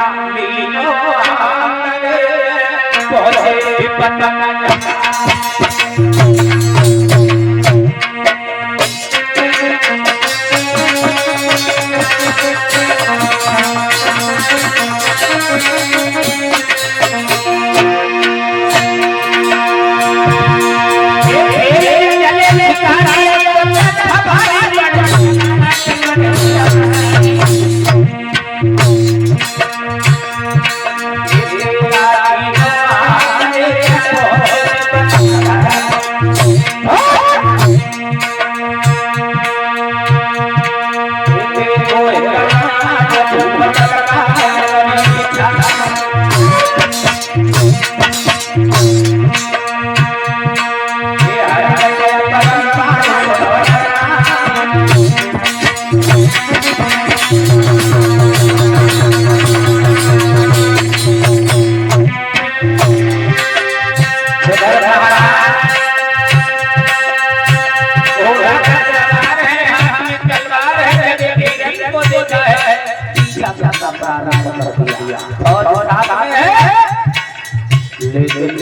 लीलो पहुंचे पतंग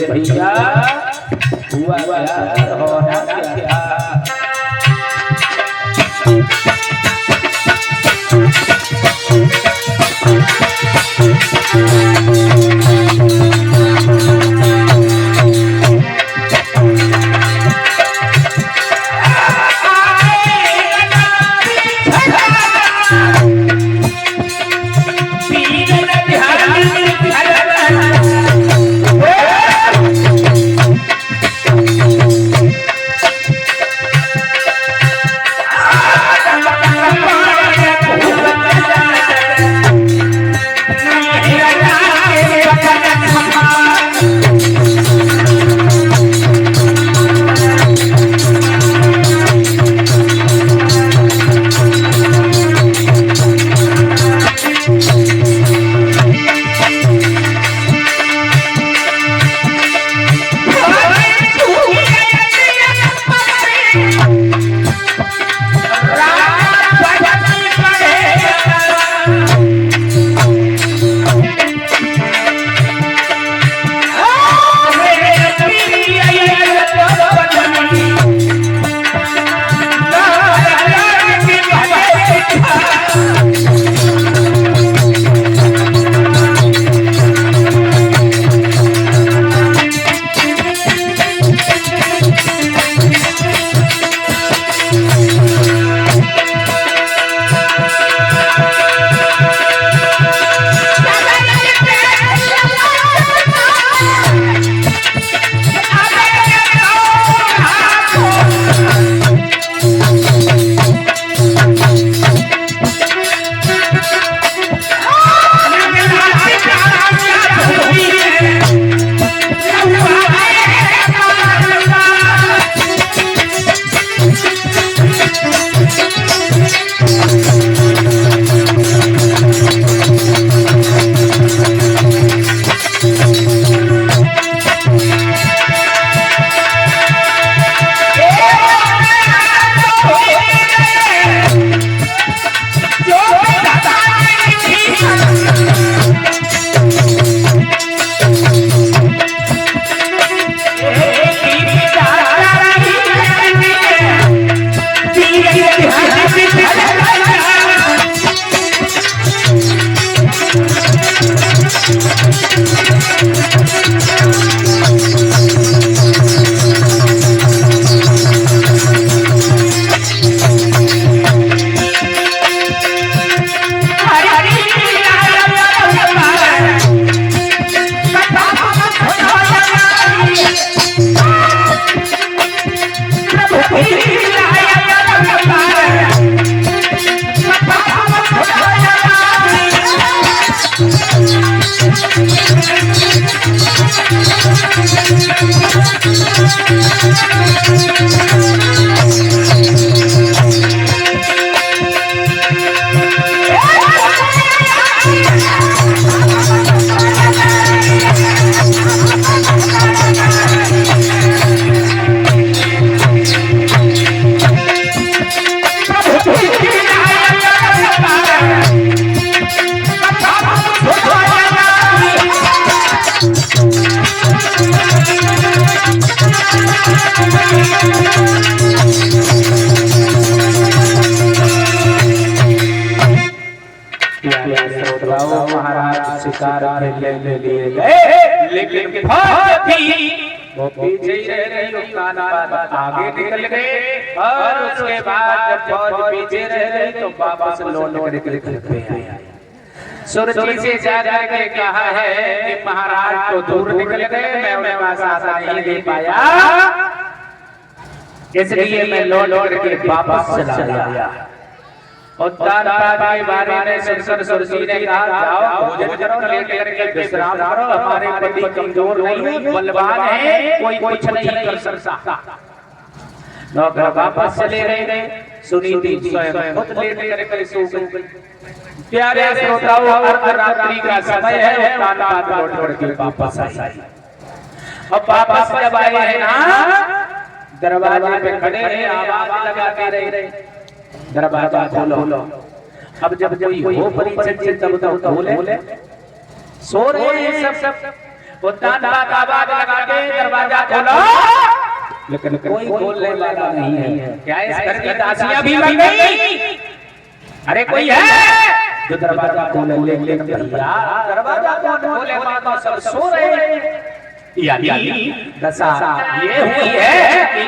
भैया हुआ क्या होना क्या प्रभु महाराज शिकार ले लिए गए, लेकिन फौज थी वो पीछे ही रह गई, उस्ताद आगे निकल गए और उसके बाद जब फौज पीछे रह गई तो वापस लौट कर घर पे आया। सुरजी से जाकर के कहा है कि महाराज तो दूर निकल गए, मैं उन्हें पास आशा नहीं दे पाया, इसलिए मैं लौट करके वापस चला गया। उद्दान के बारे में सुनकर सुरजी ने कहा जाओ भोजन करो, लेकर के विश्राम करो, हमारे पति कमजोर नहीं बलवान है, कोई कुछ नहीं कर सकता। नौकर वापस चले गए। सुनीति स्वयं खुद लेट करके सो गई। प्यारे श्रोताओं, अर्धरात्रि का समय है, उद्दान लौट के वापस आई। अब वापस जब आए हैं ना, दरवाजे पे खड़े हैं, आवाज लगाते रहे दरवाजा खोलो। अब जब कोई हो परिचित तब तो खोले, सो रहे हैं सब। उद्दान आवाज लगा के दरवाजा खोलो, लेकिन कोई खोलने वाला नहीं है। क्या इस घर की दासियां भी लग गई? अरे कोई है जो दरवाजा खोले? लेकिन भैया दरवाजा कौन खोले? मानो सब सो रहे हैं। यानी दशा ये हुई है कि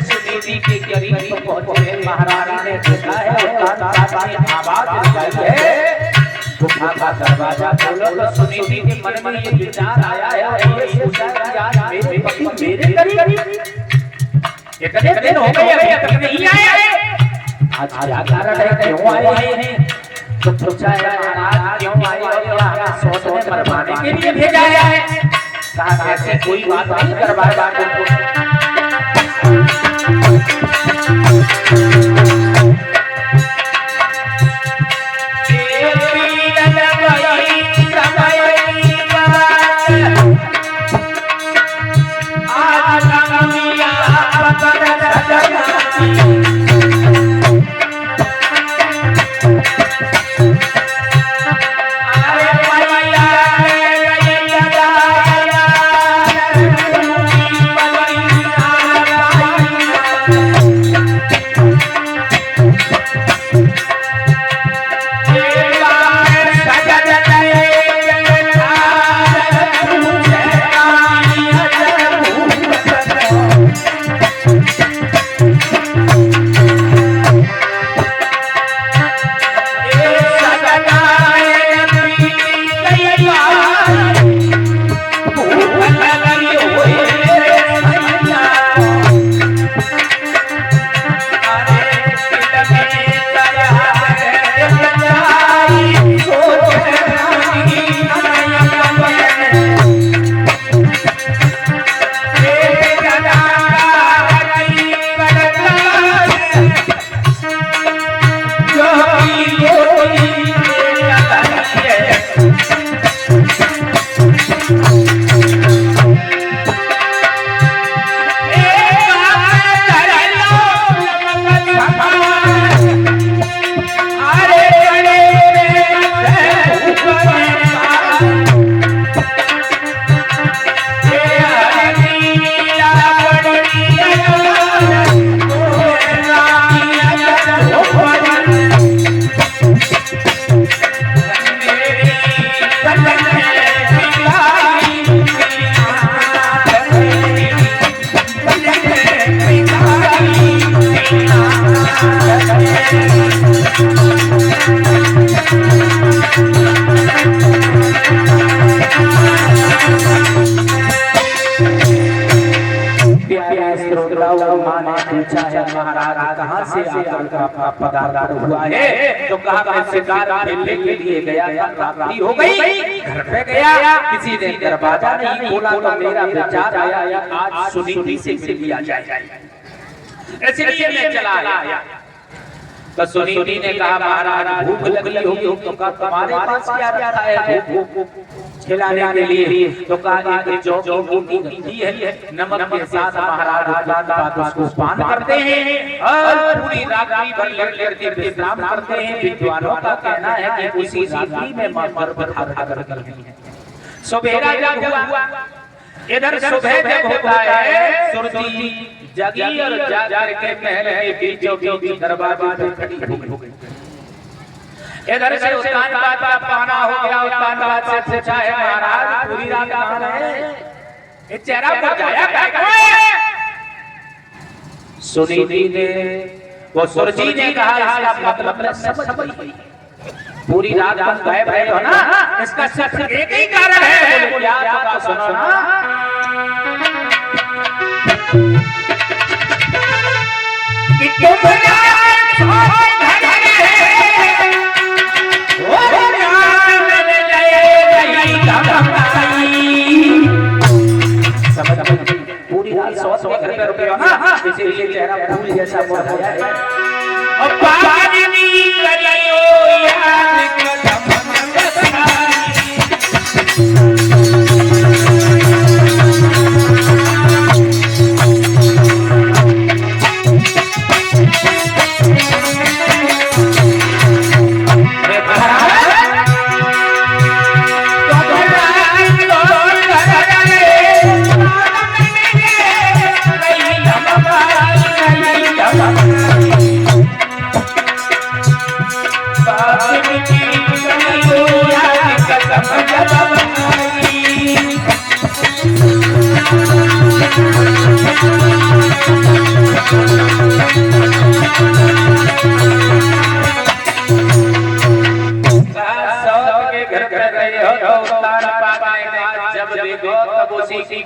सुनीति के करीब तो पहुंचे, महारानी ने देखा है आवाज लगाई है, गुफा का दरवाजा खोलो। तो सुनीति के मन में ये विचार आया है, ये सोचा कि आज मेरे पति मेरे करीब इतने दिन हो गए अभी तक नहीं आए, आज क्या कारण है, क्यों आए हैं? तो पूछा है महाराज क्यों आए हो? यहाँ सोचने मरवाने के लिए भेजा है। कहा ऐसे कोई बात नहीं करवाएगा तुमको। महाराज कहाँ से आपका पदार्थ हुआ है? तो कहा मैं शिकार खेलने के लिए गया था, रात्रि हो गई, घर पे गया, किसी ने दरवाजा नहीं खोला तो मेरा विचार आया आज सुनीति से मिल लिया जाए, इसलिए मैं चला आया। तो सुनीति ने कहा महाराज भूख लगी होगी तो कहा तुम्हारे पास क्या आता है भूख खिलाने के लिए? तो कहा एक जौ की रोटी गंदी है, नमक के साथ महाराज बात उसको पान करते हैं और पूरी रात्रि भर लड़ते विश्राम करते हैं। विद्वानों का कहना है कि उसी रात्रि में मां गर्भ धारण करती है। सुबेरा जब हुआ, इधर सुबह जब होता है सुरती जगी और जाकर के महल के बीचों बीच दरवाजे पे खड़ी हो गई। इधर से उतान बात का पाना हो गया, उतान बात से पूछा है महाराज पूरी रात कहां रहे? ये चेहरा पर जाया क्या है? सुनीति ने वो सुरजी ने कहा इसका मतलब मैं समझ गई, पूरी रात तुम गायब रहे हो ना, इसका सिर्फ एक ही कारण है। बोले क्या? तो सुनो ना, कि तुम पूरी रात सौ घर पे रुके हो ना, इसीलिए चेहरा फूल जैसा मुरझाया है। और पानी करियो याद कदम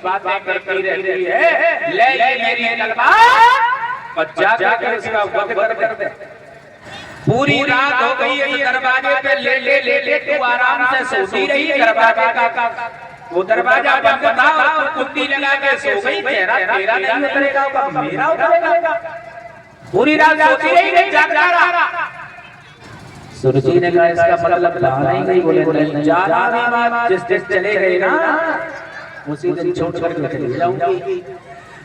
बातें करती रहती है, ले मेरी तलवार और जाकर इसका वध कर दे। पूरी रात हो गई है, दरवाजे पे ले तू आराम से सोती रही। दरवाजे का वो दरवाजा बंद था, कुंडी लगा के सो गई। चेहरा तेरा नहीं उतरेगा, मेरा उतरेगा। पूरी रात सोती रही, जागता रहा। सुरजी ने कहा इसका मतलब नहीं गई। बोले जिस चले गए ना उसी दिन छोड़ कर चली जाऊंगी।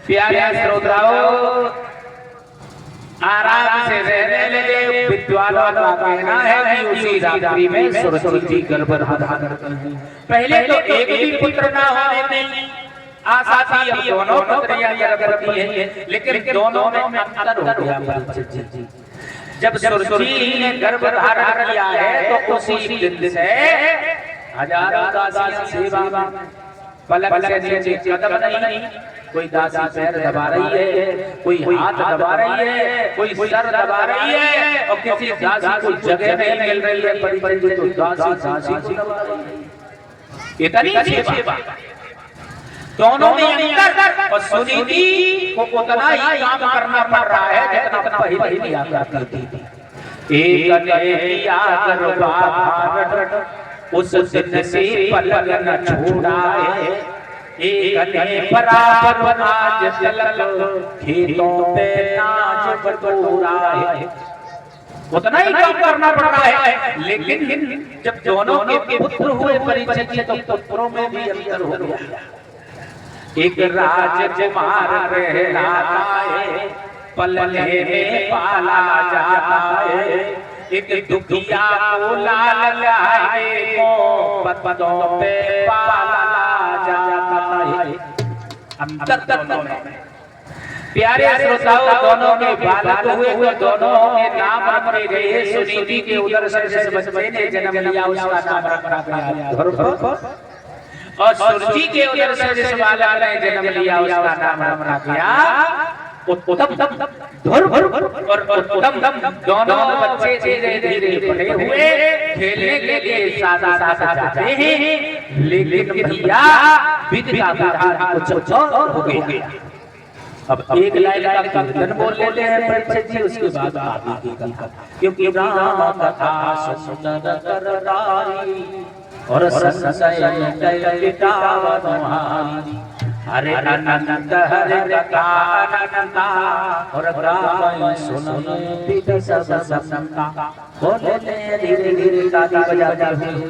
प्यारे श्रोताओ आराम से रहने लगे। विद्वानों का कहना है कि उसी रात्रि में सरस्वती जी गर्भ धारण करती हैं। पहले तो एक भी पुत्र ना होने में आशा थी, अब दोनों पुत्रियां गर्भ करती हैं, लेकिन दोनों में अंतर हो गया। जब सरस्वती ने गर्भ धारण किया है तो उसी दिन से हजारों दासियां सेवा पलक से नीचे कदम नहीं, कोई दासी पैर दबा रही है, कोई हाथ दबा रही है, कोई सर दबा रही है, और किसी दासी को जगह नहीं मिल रही है। बड़ी तो दासी दबा रही है। इतनी सेवा दोनों में अंतर। और सुनीति को उतना ही काम करना पड़ रहा है जितना पहले किया करती थी। एक ने किया गर्भाधारण, उस दिन से पलक न छोड़ा है। एक ने बराबर आज तलक खेतों पे नाच बटोरा है। उतना ही काम करना पड़ रहा है, लेकिन जब दोनों के पुत्र हुए परिचय तो पुत्रों में भी अंतर हो गया। एक राजकुमार रहलाता है, पलने में पाला जाता है। एक दुखिया को लाल गाय को पत्तों पे पाला जाता है। अंतर दोनों में। प्यारे श्रोताओं दोनों के बालक हुए तो दोनों के नाम रखे गए। सुनीति के उदर से जिस बच्चे ने जन्म लिया उसका नाम रखा गया ध्रुव, और सुरजी के उदर से जिस बालक ने जन्म लिया उसका नाम रखा गया उत्तम धुर और उत्तम दोनों बच्चे धीरे धीरे बड़े हुए, खेलने के लिए साथ साथ जाते हैं, लेकिन भैया विद्या विधान कुछ और हो गया। अब एक लाइन का कीर्तन बोल लेते हैं परीक्षित जी, उसके बाद आगे की कथा, क्योंकि राम कथा सुंदर करतारी और संशय कई मिटावा तुम्हारी। हरे अनंत हरे कथा अनंता और ग्राम सुन विधि सब संता। बोले धीरे धीरे ताली बजाती हुई